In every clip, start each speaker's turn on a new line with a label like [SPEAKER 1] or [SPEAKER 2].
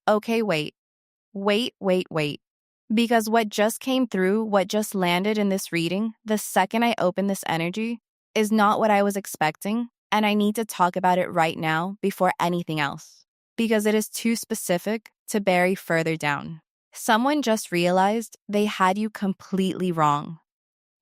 [SPEAKER 1] Okay, wait. Because what just came through, what just landed in this reading, the second I opened this energy, is not what I was expecting, and I need to talk about it right now before anything else. Because it is too specific to bury further down. Someone just realized they had you completely wrong.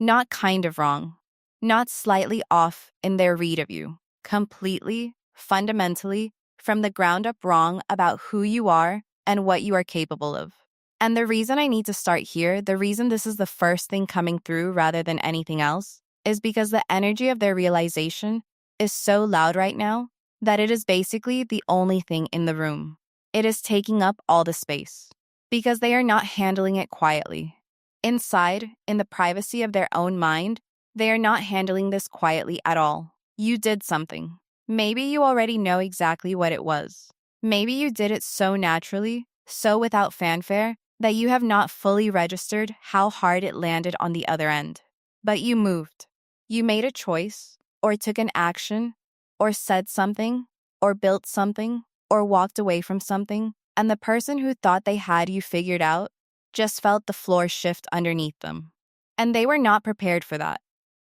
[SPEAKER 1] Not kind of wrong. Not slightly off in their read of you. Completely, fundamentally, from the ground up wrong about who you are and what you are capable of. And the reason I need to start here, the reason this is the first thing coming through rather than anything else, is because the energy of their realization is so loud right now that it is basically the only thing in the room. It is taking up all the space. Because they are not handling it quietly. Inside, in the privacy of their own mind, they are not handling this quietly at all. You did something. Maybe you already know exactly what it was. Maybe you did it so naturally, so without fanfare, that you have not fully registered how hard it landed on the other end. But you moved. You made a choice, or took an action, or said something, or built something, or walked away from something, and the person who thought they had you figured out just felt the floor shift underneath them. And they were not prepared for that.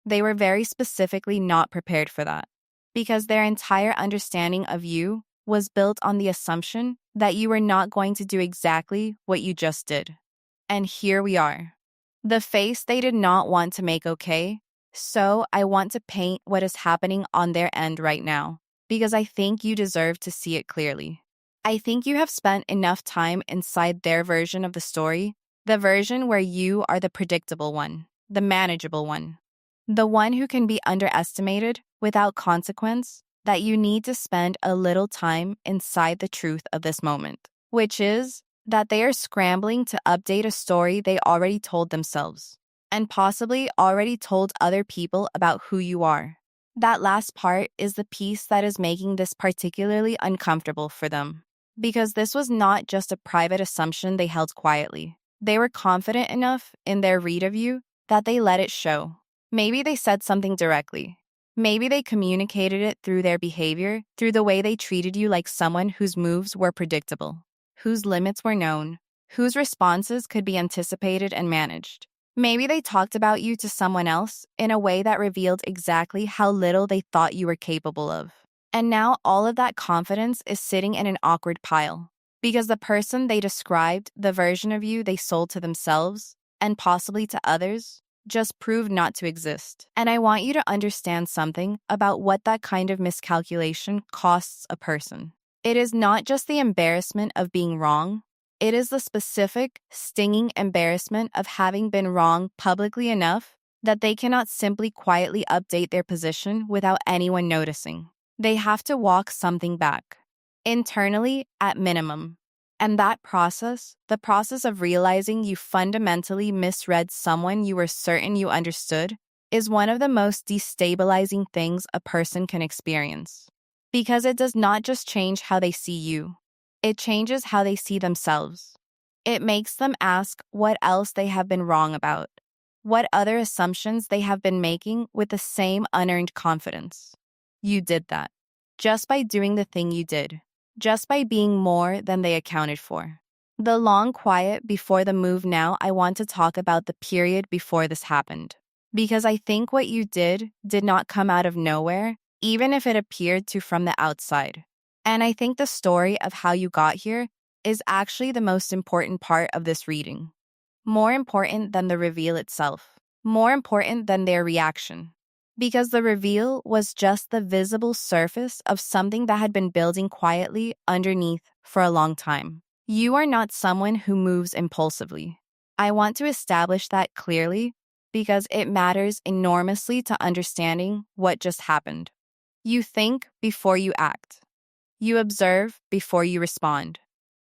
[SPEAKER 1] They were very specifically not prepared for that. Because their entire understanding of you was built on the assumption that you were not going to do exactly what you just did. And here we are. The face they did not want to make okay, so I want to paint what is happening on their end right now, because I think you deserve to see it clearly. I think you have spent enough time inside their version of the story, the version where you are the predictable one, the manageable one, the one who can be underestimated without consequence, that you need to spend a little time inside the truth of this moment, which is that they are scrambling to update a story they already told themselves, and possibly already told other people about who you are. That last part is the piece that is making this particularly uncomfortable for them. Because this was not just a private assumption they held quietly. They were confident enough in their read of you that they let it show. Maybe they said something directly. Maybe they communicated it through their behavior, through the way they treated you like someone whose moves were predictable, whose limits were known, whose responses could be anticipated and managed. Maybe they talked about you to someone else in a way that revealed exactly how little they thought you were capable of. And now all of that confidence is sitting in an awkward pile. Because the person they described, the version of you they sold to themselves, and possibly to others, just proved not to exist. And I want you to understand something about what that kind of miscalculation costs a person. It is not just the embarrassment of being wrong. It is the specific, stinging embarrassment of having been wrong publicly enough that they cannot simply quietly update their position without anyone noticing. They have to walk something back, internally at minimum. And that process, the process of realizing you fundamentally misread someone you were certain you understood, is one of the most destabilizing things a person can experience. Because it does not just change how they see you, it changes how they see themselves. It makes them ask what else they have been wrong about, what other assumptions they have been making with the same unearned confidence. You did that. Just by doing the thing you did. Just by being more than they accounted for. The long quiet before the move now, I want to talk about the period before this happened. Because I think what you did not come out of nowhere, even if it appeared to from the outside. And I think the story of how you got here is actually the most important part of this reading. More important than the reveal itself. More important than their reaction. Because the reveal was just the visible surface of something that had been building quietly underneath for a long time. You are not someone who moves impulsively. I want to establish that clearly because it matters enormously to understanding what just happened. You think before you act. You observe before you respond.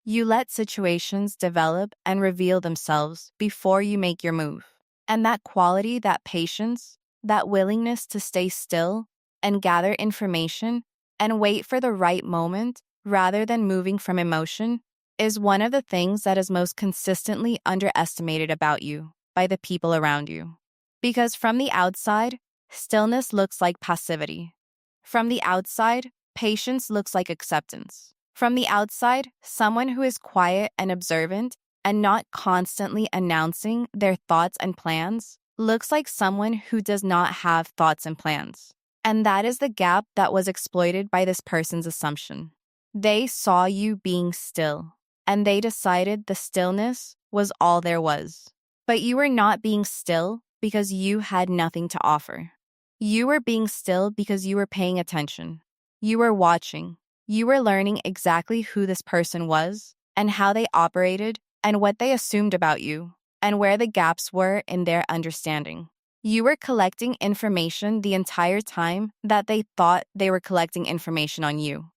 [SPEAKER 1] You let situations develop and reveal themselves before you make your move. And that quality, that patience, that willingness to stay still and gather information and wait for the right moment rather than moving from emotion is one of the things that is most consistently underestimated about you by the people around you. Because from the outside, stillness looks like passivity. From the outside, patience looks like acceptance. From the outside, someone who is quiet and observant and not constantly announcing their thoughts and plans looks like someone who does not have thoughts and plans. And that is the gap that was exploited by this person's assumption. They saw you being still, and they decided the stillness was all there was. But you were not being still because you had nothing to offer. You were being still because you were paying attention. You were watching. You were learning exactly who this person was and how they operated and what they assumed about you and where the gaps were in their understanding. You were collecting information the entire time that they thought they were collecting information on you.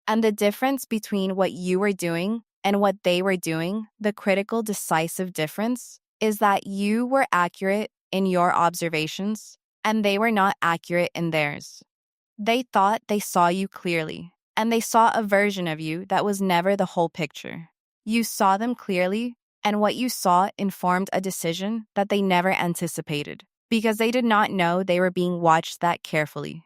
[SPEAKER 1] And the difference between what you were doing and what they were doing, the critical, decisive difference, is that you were accurate in your observations and they were not accurate in theirs. They thought they saw you clearly, and they saw a version of you that was never the whole picture. You saw them clearly, and what you saw informed a decision that they never anticipated, because they did not know they were being watched that carefully.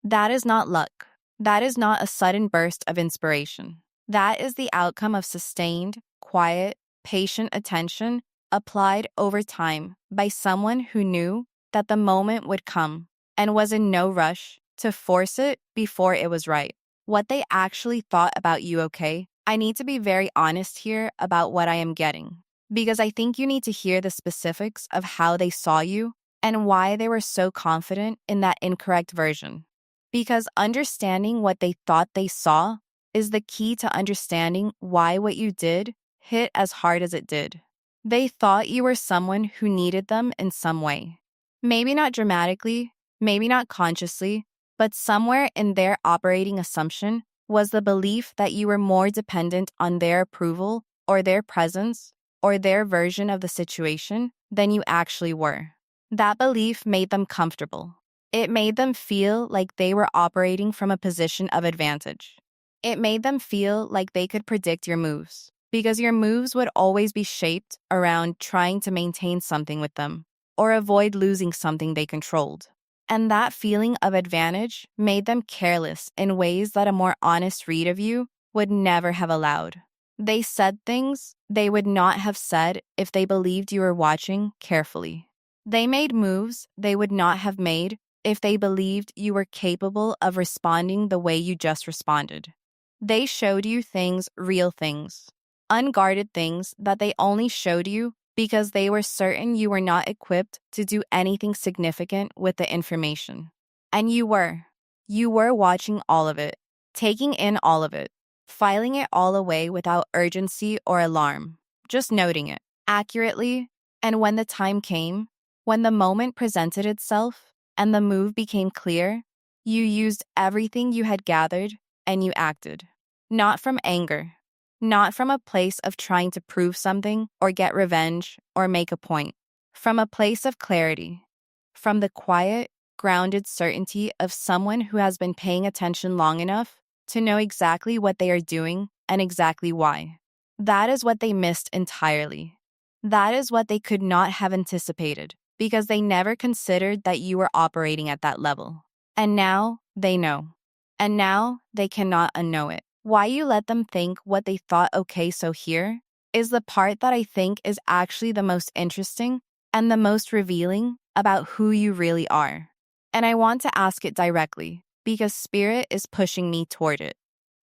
[SPEAKER 1] That is not luck. That is not a sudden burst of inspiration. That is the outcome of sustained, quiet, patient attention applied over time by someone who knew that the moment would come and was in no rush to force it before it was right. What they actually thought about you, okay? I need to be very honest here about what I am getting, because I think you need to hear the specifics of how they saw you and why they were so confident in that incorrect version. Because understanding what they thought they saw is the key to understanding why what you did hit as hard as it did. They thought you were someone who needed them in some way. Maybe not dramatically, maybe not consciously, but somewhere in their operating assumption was the belief that you were more dependent on their approval or their presence or their version of the situation than you actually were. That belief made them comfortable. It made them feel like they were operating from a position of advantage. It made them feel like they could predict your moves, because your moves would always be shaped around trying to maintain something with them or avoid losing something they controlled. And that feeling of advantage made them careless in ways that a more honest read of you would never have allowed. They said things they would not have said if they believed you were watching carefully. They made moves they would not have made if they believed you were capable of responding the way you just responded. They showed you things, real things, unguarded things that they only showed you because they were certain you were not equipped to do anything significant with the information. And you were. You were watching all of it, taking in all of it, filing it all away without urgency or alarm, just noting it accurately. And when the time came, when the moment presented itself and the move became clear, you used everything you had gathered and you acted. Not from anger, not from a place of trying to prove something or get revenge or make a point. From a place of clarity. From the quiet, grounded certainty of someone who has been paying attention long enough to know exactly what they are doing and exactly why. That is what they missed entirely. That is what they could not have anticipated because they never considered that you were operating at that level. And now they know. And now they cannot unknow it. Why you let them think what they thought, okay, so here is the part that I think is actually the most interesting and the most revealing about who you really are. And I want to ask it directly because Spirit is pushing me toward it.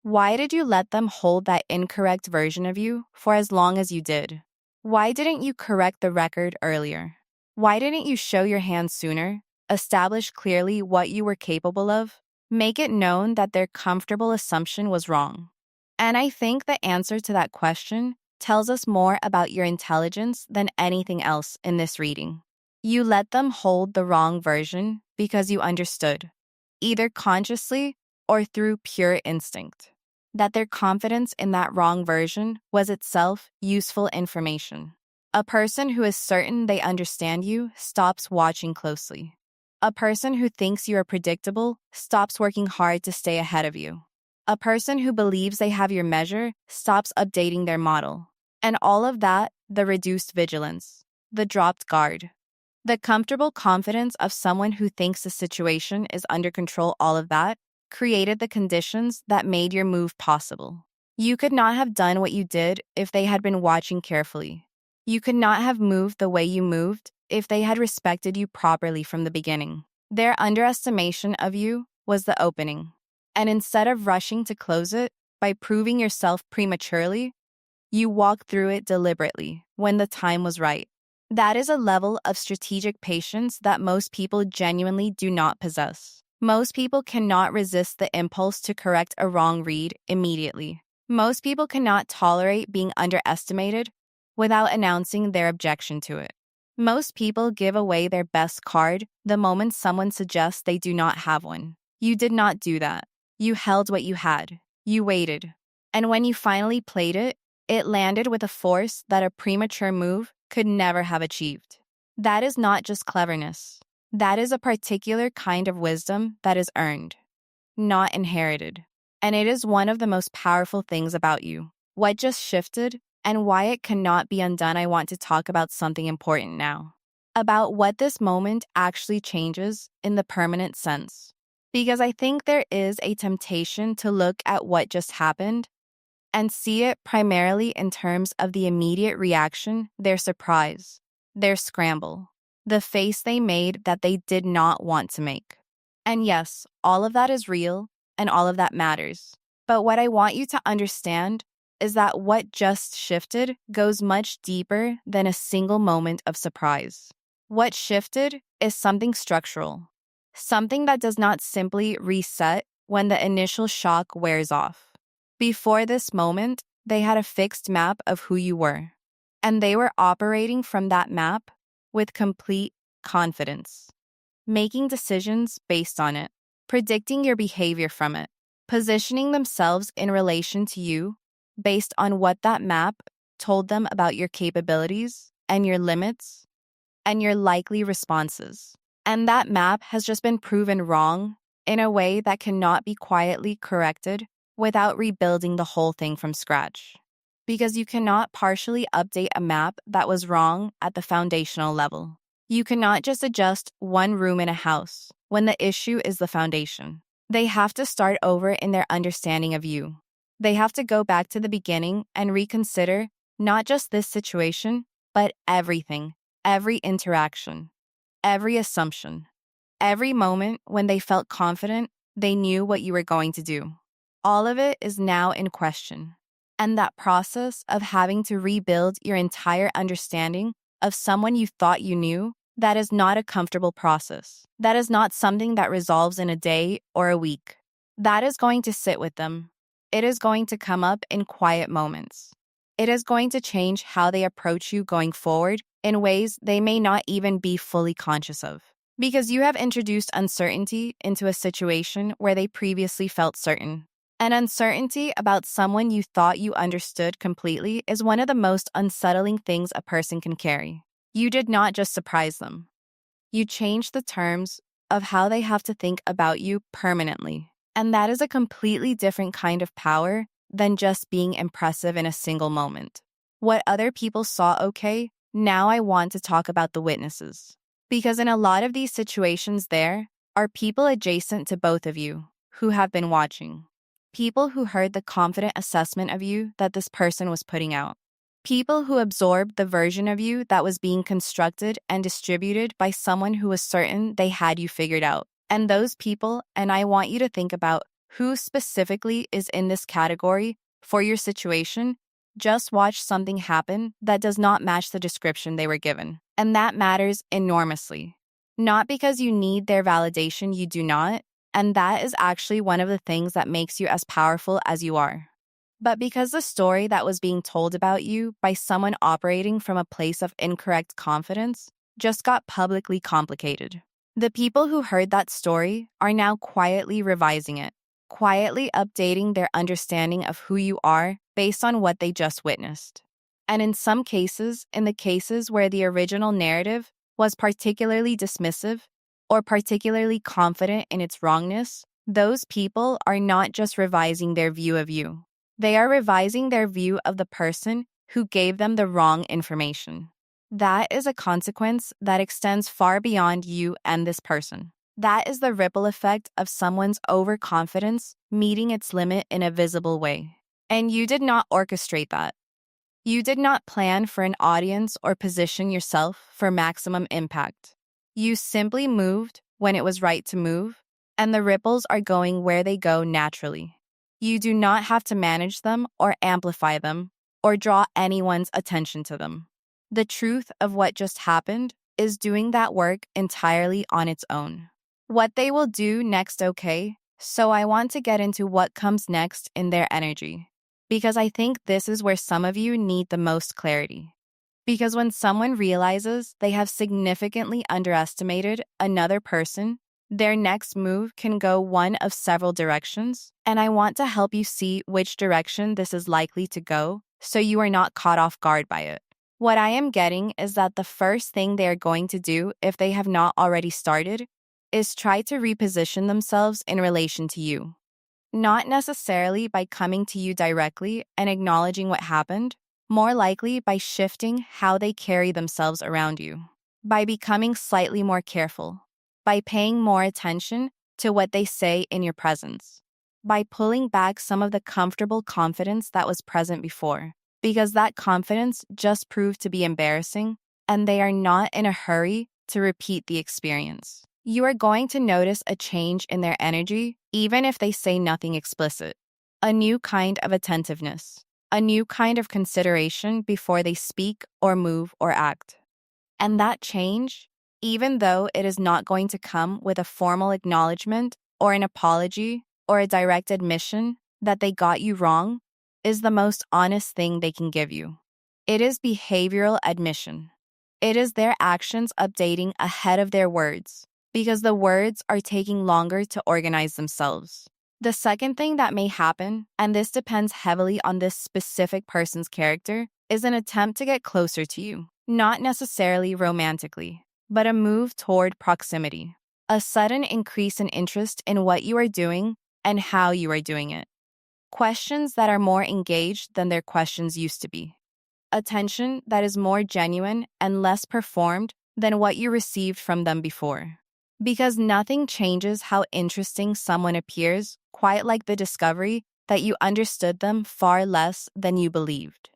[SPEAKER 1] Why did you let them hold that incorrect version of you for as long as you did? Why didn't you correct the record earlier? Why didn't you show your hand sooner, establish clearly what you were capable of? Make it known that their comfortable assumption was wrong. And I think the answer to that question tells us more about your intelligence than anything else in this reading. You let them hold the wrong version because you understood, either consciously or through pure instinct, that their confidence in that wrong version was itself useful information. A person who is certain they understand you stops watching closely. A person who thinks you are predictable stops working hard to stay ahead of you. A person who believes they have your measure stops updating their model. And all of that, the reduced vigilance, the dropped guard, the comfortable confidence of someone who thinks the situation is under control, all of that created the conditions that made your move possible. You could not have done what you did if they had been watching carefully. You could not have moved the way you moved if they had respected you properly from the beginning. Their underestimation of you was the opening. And instead of rushing to close it by proving yourself prematurely, you walked through it deliberately when the time was right. That is a level of strategic patience that most people genuinely do not possess. Most people cannot resist the impulse to correct a wrong read immediately. Most people cannot tolerate being underestimated without announcing their objection to it. Most people give away their best card the moment someone suggests they do not have one. You did not do that. You held what you had. You waited. And when you finally played it, it landed with a force that a premature move could never have achieved. That is not just cleverness. That is a particular kind of wisdom that is earned, not inherited. And it is one of the most powerful things about you. What just shifted and why it cannot be undone. I want to talk about something important now. About what this moment actually changes in the permanent sense. Because I think there is a temptation to look at what just happened and see it primarily in terms of the immediate reaction, their surprise, their scramble, the face they made that they did not want to make. And yes, all of that is real and all of that matters. But what I want you to understand is that what just shifted goes much deeper than a single moment of surprise. What shifted is something structural, something that does not simply reset when the initial shock wears off. Before this moment, they had a fixed map of who you were, and they were operating from that map with complete confidence, making decisions based on it, predicting your behavior from it, positioning themselves in relation to you based on what that map told them about your capabilities and your limits and your likely responses. And that map has just been proven wrong in a way that cannot be quietly corrected without rebuilding the whole thing from scratch. Because you cannot partially update a map that was wrong at the foundational level. You cannot just adjust one room in a house when the issue is the foundation. They have to start over in their understanding of you. They have to go back to the beginning and reconsider not just this situation, but everything, every interaction, every assumption, every moment when they felt confident they knew what you were going to do. All of it is now in question. And that process of having to rebuild your entire understanding of someone you thought you knew, that is not a comfortable process. That is not something that resolves in a day or a week. That is going to sit with them. It is going to come up in quiet moments. It is going to change how they approach you going forward in ways they may not even be fully conscious of. Because you have introduced uncertainty into a situation where they previously felt certain. An uncertainty about someone you thought you understood completely is one of the most unsettling things a person can carry. You did not just surprise them. You changed the terms of how they have to think about you permanently. And that is a completely different kind of power than just being impressive in a single moment. What other people saw okay, now I want to talk about the witnesses. Because in a lot of these situations there are people adjacent to both of you who have been watching. People who heard the confident assessment of you that this person was putting out. People who absorbed the version of you that was being constructed and distributed by someone who was certain they had you figured out. And those people, and I want you to think about who specifically is in this category for your situation, just watched something happen that does not match the description they were given. And that matters enormously. Not because you need their validation, you do not. And that is actually one of the things that makes you as powerful as you are. But because the story that was being told about you by someone operating from a place of incorrect confidence just got publicly complicated. The people who heard that story are now quietly revising it, quietly updating their understanding of who you are based on what they just witnessed. And in some cases, in the cases where the original narrative was particularly dismissive or particularly confident in its wrongness, those people are not just revising their view of you. They are revising their view of the person who gave them the wrong information. That is a consequence that extends far beyond you and this person. That is the ripple effect of someone's overconfidence meeting its limit in a visible way. And you did not orchestrate that. You did not plan for an audience or position yourself for maximum impact. You simply moved when it was right to move, and the ripples are going where they go naturally. You do not have to manage them or amplify them or draw anyone's attention to them. The truth of what just happened is doing that work entirely on its own. What they will do next, okay? So I want to get into what comes next in their energy, because I think this is where some of you need the most clarity. Because when someone realizes they have significantly underestimated another person, their next move can go one of several directions, and I want to help you see which direction this is likely to go so you are not caught off guard by it. What I am getting is that the first thing they are going to do, if they have not already started, is try to reposition themselves in relation to you. Not necessarily by coming to you directly and acknowledging what happened, more likely by shifting how they carry themselves around you, by becoming slightly more careful, by paying more attention to what they say in your presence, by pulling back some of the comfortable confidence that was present before, because that confidence just proved to be embarrassing, and they are not in a hurry to repeat the experience. You are going to notice a change in their energy, even if they say nothing explicit. A new kind of attentiveness, a new kind of consideration before they speak or move or act. And that change, even though it is not going to come with a formal acknowledgement or an apology or a direct admission that they got you wrong, is the most honest thing they can give you. It is behavioral admission. It is their actions updating ahead of their words, because the words are taking longer to organize themselves. The second thing that may happen, and this depends heavily on this specific person's character, is an attempt to get closer to you. Not necessarily romantically, but a move toward proximity. A sudden increase in interest in what you are doing and how you are doing it. Questions that are more engaged than their questions used to be. Attention that is more genuine and less performed than what you received from them before. Because nothing changes how interesting someone appears quite like the discovery that you understood them far less than you believed.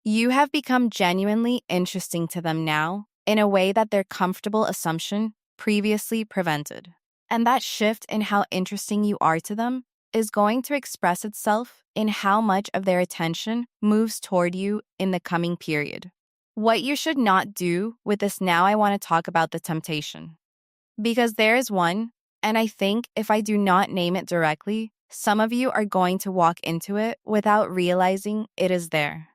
[SPEAKER 1] You have become genuinely interesting to them now in a way that their comfortable assumption previously prevented. And that shift in how interesting you are to them is going to express itself in how much of their attention moves toward you in the coming period. What you should not do with this now, I want to talk about the temptation. Because there is one, and I think if I do not name it directly, some of you are going to walk into it without realizing it is there.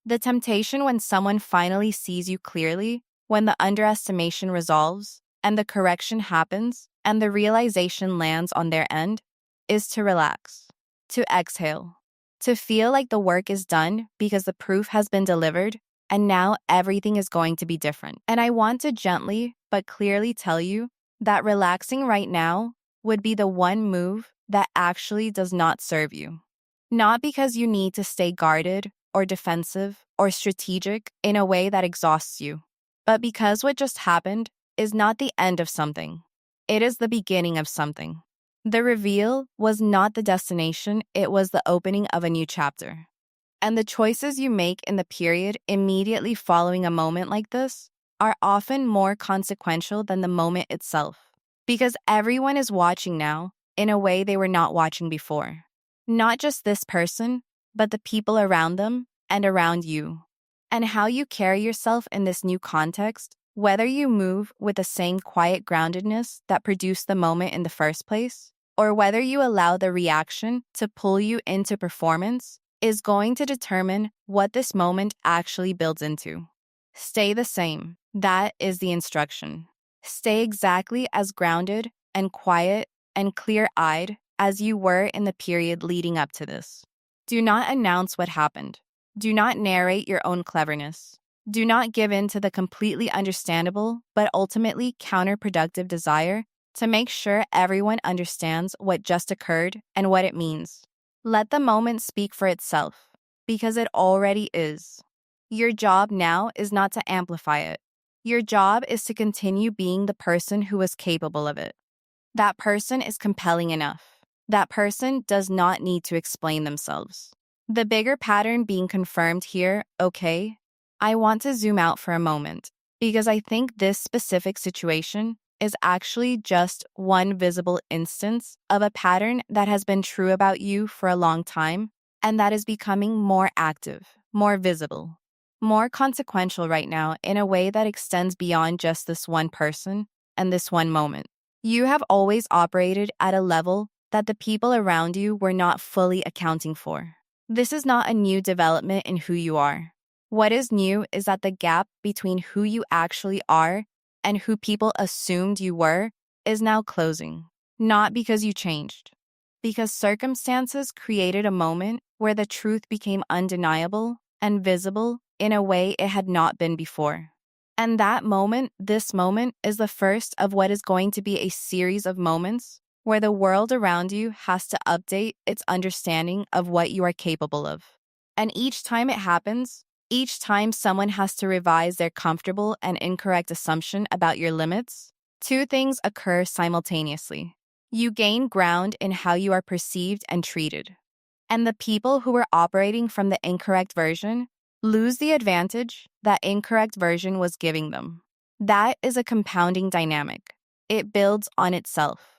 [SPEAKER 1] The temptation when someone finally sees you clearly, when the underestimation resolves, and the correction happens, and the realization lands on their end, is to relax, to exhale, to feel like the work is done because the proof has been delivered, and now everything is going to be different. And I want to gently but clearly tell you that relaxing right now would be the one move that actually does not serve you. Not because you need to stay guarded or defensive or strategic in a way that exhausts you, but because what just happened is not the end of something. It is the beginning of something. The reveal was not the destination, it was the opening of a new chapter. And the choices you make in the period immediately following a moment like this are often more consequential than the moment itself, because everyone is watching now in a way they were not watching before. Not just this person, but the people around them and around you. And how you carry yourself in this new context, whether you move with the same quiet groundedness that produced the moment in the first place, or whether you allow the reaction to pull you into performance, is going to determine what this moment actually builds into. Stay the same. That is the instruction. Stay exactly as grounded and quiet and clear-eyed as you were in the period leading up to this. Do not announce what happened. Do not narrate your own cleverness. Do not give in to the completely understandable but ultimately counterproductive desire to make sure everyone understands what just occurred and what it means. Let the moment speak for itself, because it already is. Your job now is not to amplify it. Your job is to continue being the person who is capable of it. That person is compelling enough. That person does not need to explain themselves. The bigger pattern being confirmed here, okay? I want to zoom out for a moment because I think this specific situation is actually just one visible instance of a pattern that has been true about you for a long time and that is becoming more active, more visible, more consequential right now in a way that extends beyond just this one person and this one moment. You have always operated at a level that the people around you were not fully accounting for. This is not a new development in who you are. What is new is that the gap between who you actually are and who people assumed you were is now closing. Not because you changed, because circumstances created a moment where the truth became undeniable and visible in a way it had not been before. And that moment, this moment, is the first of what is going to be a series of moments where the world around you has to update its understanding of what you are capable of. And each time it happens, each time someone has to revise their comfortable and incorrect assumption about your limits, two things occur simultaneously. You gain ground in how you are perceived and treated. And the people who were operating from the incorrect version lose the advantage that incorrect version was giving them. That is a compounding dynamic. It builds on itself.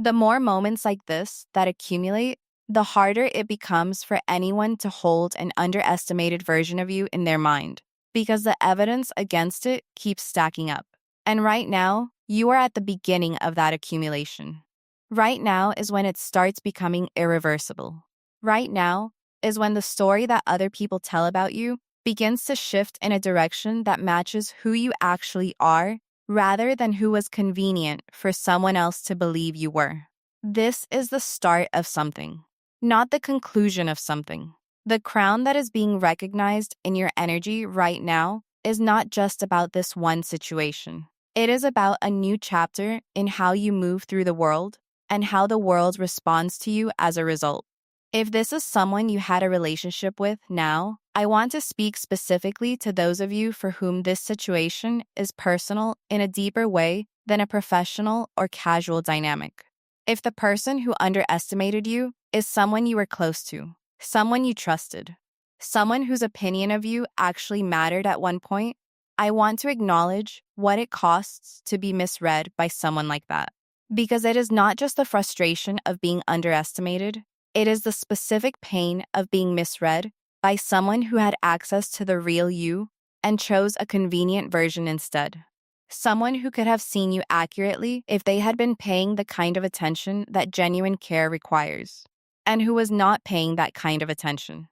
[SPEAKER 1] The more moments like this that accumulate, the harder it becomes for anyone to hold an underestimated version of you in their mind, because the evidence against it keeps stacking up. And right now, you are at the beginning of that accumulation. Right now is when it starts becoming irreversible. Right now is when the story that other people tell about you begins to shift in a direction that matches who you actually are rather than who was convenient for someone else to believe you were. This is the start of something, not the conclusion of something. The crown that is being recognized in your energy right now is not just about this one situation. It is about a new chapter in how you move through the world and how the world responds to you as a result. If this is someone you had a relationship with now, I want to speak specifically to those of you for whom this situation is personal in a deeper way than a professional or casual dynamic. If the person who underestimated you is someone you were close to, someone you trusted, someone whose opinion of you actually mattered at one point, I want to acknowledge what it costs to be misread by someone like that. Because it is not just the frustration of being underestimated, it is the specific pain of being misread by someone who had access to the real you and chose a convenient version instead. Someone who could have seen you accurately if they had been paying the kind of attention that genuine care requires, and who was not paying that kind of attention.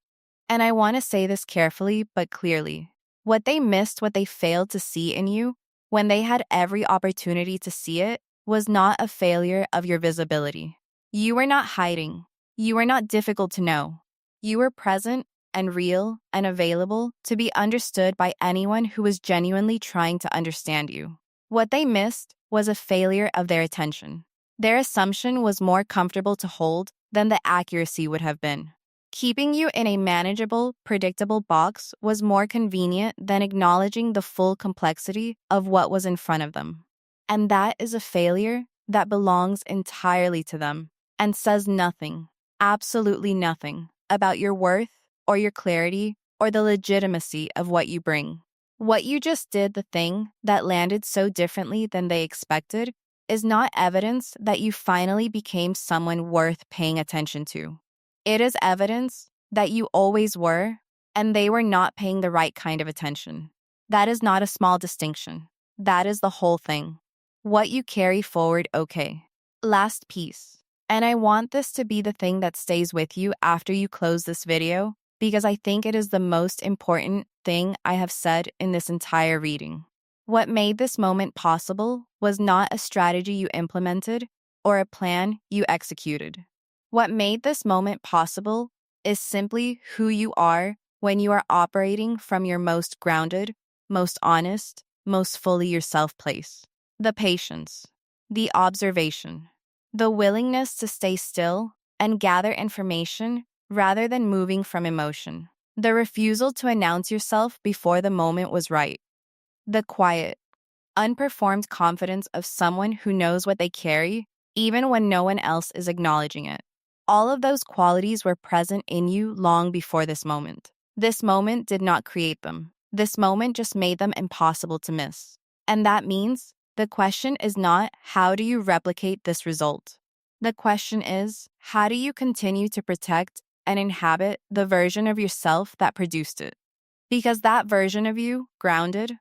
[SPEAKER 1] And I want to say this carefully but clearly. What they missed, what they failed to see in you, when they had every opportunity to see it, was not a failure of your visibility. You were not hiding. You were not difficult to know. You were present and real and available to be understood by anyone who was genuinely trying to understand you. What they missed was a failure of their attention. Their assumption was more comfortable to hold than the accuracy would have been. Keeping you in a manageable, predictable box was more convenient than acknowledging the full complexity of what was in front of them. And that is a failure that belongs entirely to them and says nothing, absolutely nothing, about your worth or your clarity or the legitimacy of what you bring. What you just did, the thing that landed so differently than they expected, is not evidence that you finally became someone worth paying attention to. It is evidence that you always were, and they were not paying the right kind of attention. That is not a small distinction. That is the whole thing. What you carry forward, okay. Last piece. And I want this to be the thing that stays with you after you close this video, because I think it is the most important thing I have said in this entire reading. What made this moment possible was not a strategy you implemented or a plan you executed. What made this moment possible is simply who you are when you are operating from your most grounded, most honest, most fully yourself place. The patience, the observation, the willingness to stay still and gather information rather than moving from emotion. The refusal to announce yourself before the moment was right. The quiet, unperformed confidence of someone who knows what they carry, even when no one else is acknowledging it. All of those qualities were present in you long before this moment. This moment did not create them. This moment just made them impossible to miss. And that means the question is not, how do you replicate this result? The question is, how do you continue to protect and inhabit the version of yourself that produced it? Because that version of you, grounded,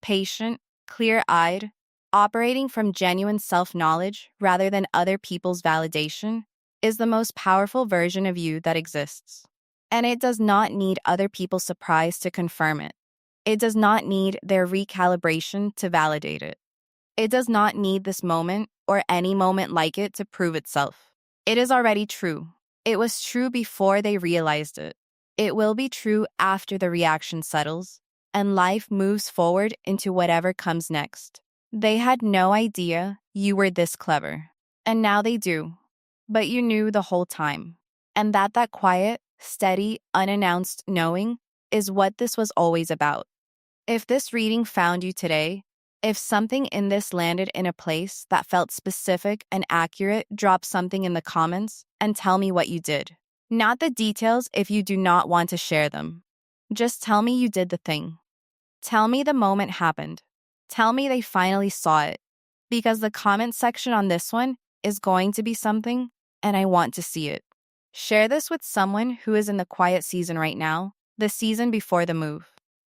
[SPEAKER 1] patient, clear-eyed, operating from genuine self-knowledge rather than other people's validation, is the most powerful version of you that exists. And it does not need other people's surprise to confirm it. It does not need their recalibration to validate it. It does not need this moment or any moment like it to prove itself. It is already true. It was true before they realized it. It will be true after the reaction settles and life moves forward into whatever comes next. They had no idea you were this clever. And now they do. But you knew the whole time. And that quiet, steady, unannounced knowing is what this was always about. If this reading found you today, if something in this landed in a place that felt specific and accurate, drop something in the comments and tell me what you did. Not the details if you do not want to share them. Just tell me you did the thing. Tell me the moment happened. Tell me they finally saw it. Because the comment section on this one is going to be something, and I want to see it. Share this with someone who is in the quiet season right now, the season before the move.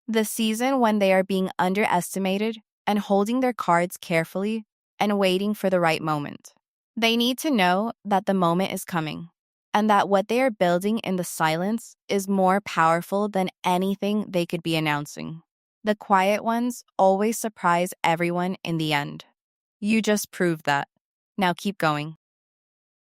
[SPEAKER 1] The season when they are being underestimated and holding their cards carefully and waiting for the right moment. They need to know that the moment is coming and that what they are building in the silence is more powerful than anything they could be announcing. The quiet ones always surprise everyone in the end. You just proved that. Now keep going.